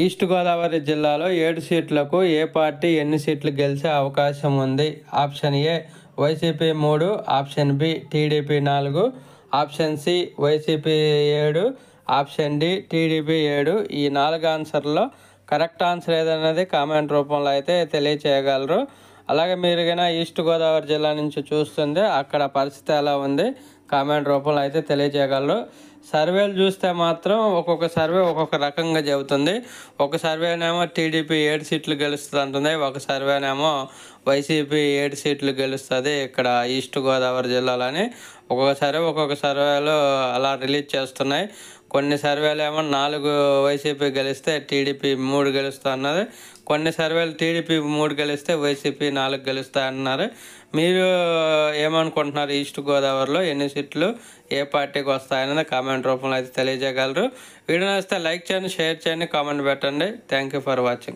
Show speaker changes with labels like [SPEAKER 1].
[SPEAKER 1] East Godavari జిల్లాలో 7 సీట్లకు ఏ party ఎన్ని సీట్లు గెలిచే అవకాశం ఉంది? Option A YCP 3, option B TDP 4, option C YCP 7, option D TDP 7. ఈ 4 ఆన్సర్లో కరెక్ట్ ఆన్సర్ ఏదన్నది కామెంట్ రూపంలో అయితే తెలియచేయగలరు. అలాగే మీరు కన్నా ఈస్ట్ గోదావరి జిల్లా నుంచి చూస్తుంటే అక్కడ పరిస్థితి ఎలా ఉంది కామెంట్ రూపంలో అయితే తెలియజేయగలరు. సర్వేలు చూస్తే మాత్రం ఒక్కొక్క సర్వే ఒక్కొక్క రకంగా చెబుతుంది. ఒక సర్వేనేమో టీడీపీ 7 సీట్లు గెలుస్తుంది అంటుంది, ఒక సర్వేనేమో వైసీపీ 7 సీట్లు గెలుస్తుంది ఇక్కడ ఈస్ట్ గోదావరి జిల్లాలోని. ఒక్కొక్క సర్వేలో అలా రిలీజ్ చేస్తున్నాయి. కొన్ని సర్వేలు ఏమో 4 వైసీపీ గెలిస్తే టీడీపీ 3 గెలుస్తా అన్నది, కొన్ని సర్వేలు టీడీపీ 3 గెలిస్తే వైసీపీ 4 గెలుస్తా అన్నారు. మీరు ఏమనుకుంటున్నారు? ఈస్ట్ గోదావరిలో ఎన్ని సీట్లు ఏ పార్టీకి వస్తాయన్నది కామెంట్ రూపంలో అయితే తెలియజేయగలరు. వీడియో నచ్చితే లైక్ చేయండి, షేర్ చేయండి, కామెంట్ పెట్టండి. Thank you for watching.